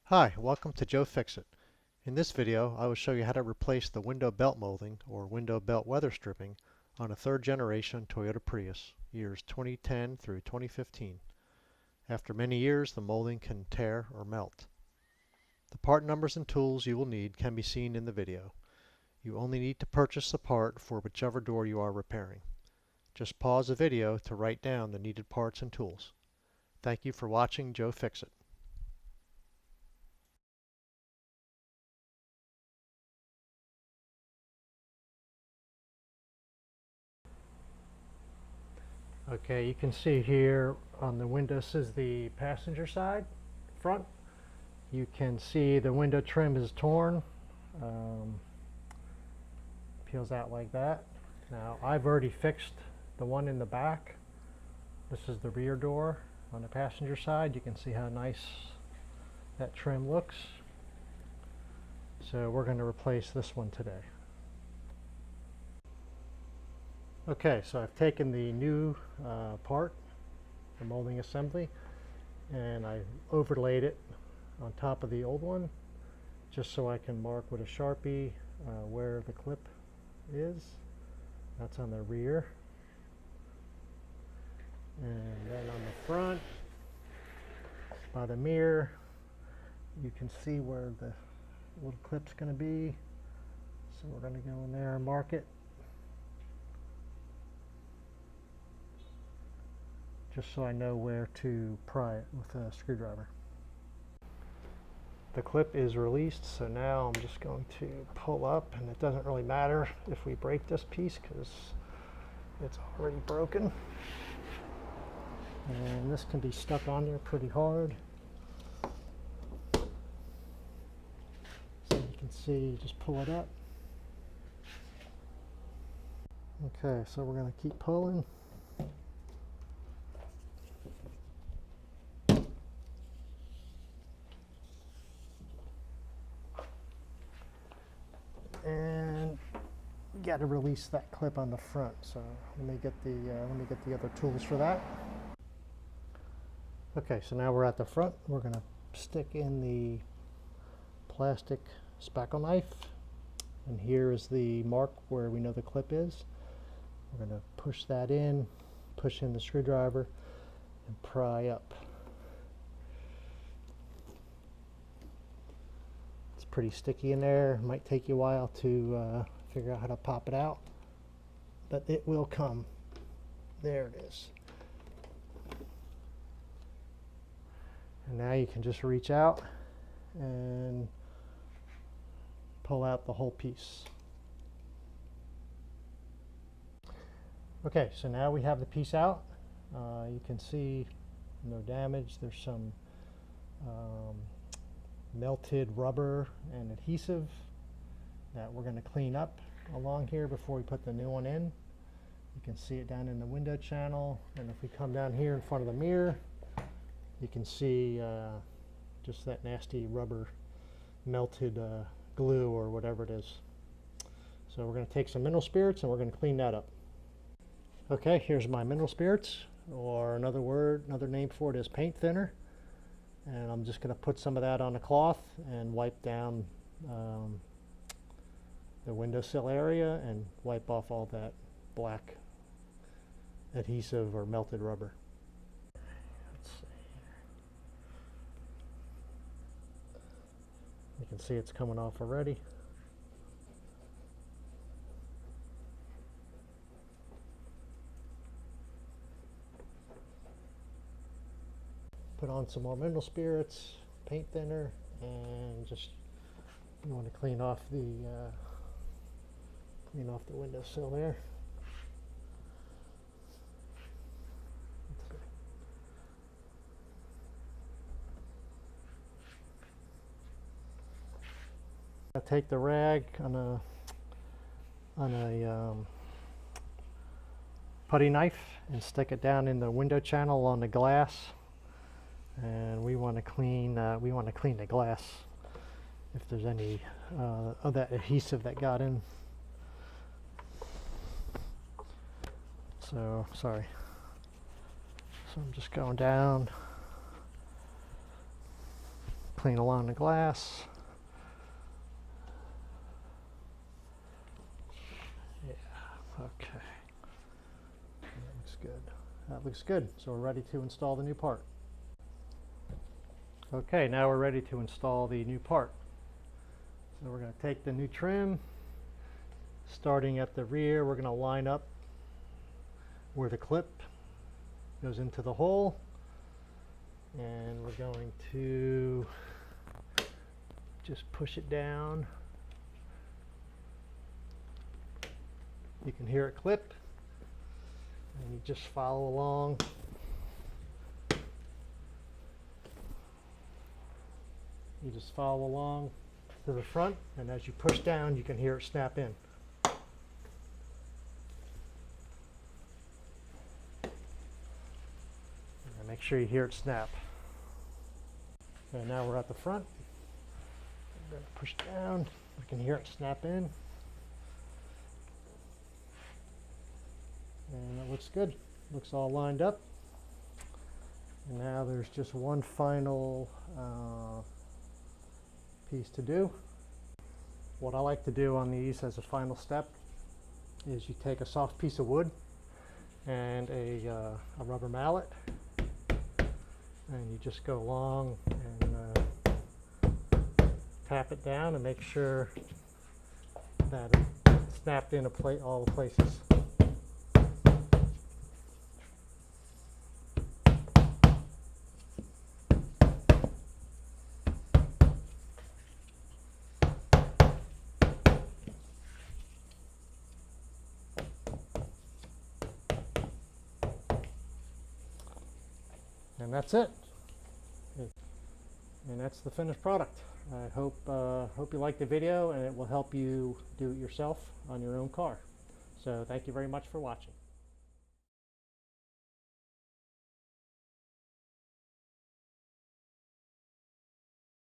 Hi, welcome to JoeFixIt. In this video, I will show you how to replace the window belt molding or window belt weather stripping on a third generation Toyota Prius, years 2010 through 2015. After many years, the molding can tear or melt. The part numbers and tools you will need can be seen in the video. You only need to purchase the part for whichever door you are repairing. Just pause the video to write down the needed parts and tools. Thank you for watching JoeFixIt. Okay, you can see here on the window, this is the passenger side, front. You can see the window trim is torn, peels out like that. Now I've already fixed the one in the back. This is the rear door on the passenger side. You can see how nice that trim looks. So we're going to replace this one today. Okay, so I've taken the new part, the molding assembly, and I overlaid it on top of the old one just so I can mark with a Sharpie where the clip is. That's on the rear. And then on the front, by the mirror, you can see where the little clip's going to be. So we're going to go in there and mark it, just so I know where to pry it with a screwdriver. The clip is released, so now I'm just going to pull up, and it doesn't really matter if we break this piece because it's already broken. And this can be stuck on there pretty hard. So you can see, just pull it up. Okay, so we're going to keep pulling. And you got to release that clip on the front. So let me get the other tools for that. Okay, so now we're at the front. We're going to stick in the plastic spackle knife, and here is the mark where we know the clip is. We're going to push that in, push in the screwdriver, and pry up. It's pretty sticky in there. It might take you a while to figure out how to pop it out, but it will come. There it is. And now you can just reach out and pull out the whole piece. Okay, so now we have the piece out. You can see no damage. There's some melted rubber and adhesive that we're going to clean up along here before we put the new one in. You can see it down in the window channel, and if we come down here in front of the mirror, you can see just that nasty rubber melted glue or whatever it is. So we're going to take some mineral spirits and we're going to clean that up. Okay, here's my mineral spirits, or another name for it is paint thinner. And I'm just going to put some of that on a cloth and wipe down the windowsill area and wipe off all that black adhesive or melted rubber. Let's see. You can see it's coming off already. Put on some more mineral spirits, paint thinner, and just you want to clean off the windowsill there. I take the rag on a putty knife and stick it down in the window channel on the glass. And we want to clean the glass if there's any of that adhesive that got in. So sorry. So I'm just going down, clean along the glass. Yeah, okay. That looks good. That looks good. So we're ready to install the new part. Okay, now we're ready to install the new part. So we're going to take the new trim, starting at the rear. We're going to line up where the clip goes into the hole, and we're going to just push it down. You can hear it clip, and you just follow along. You just follow along to the front, and as you push down, you can hear it snap in. And make sure you hear it snap. And now we're at the front. I'm going to push down. You can hear it snap in. And it looks good. Looks all lined up. And now there's just one final piece to do. What I like to do on these as a final step is you take a soft piece of wood and a rubber mallet, and you just go along and tap it down and make sure that it's snapped into all the places. And that's it. And that's the finished product. I hope you liked the video, and it will help you do it yourself on your own car. So thank you very much for watching.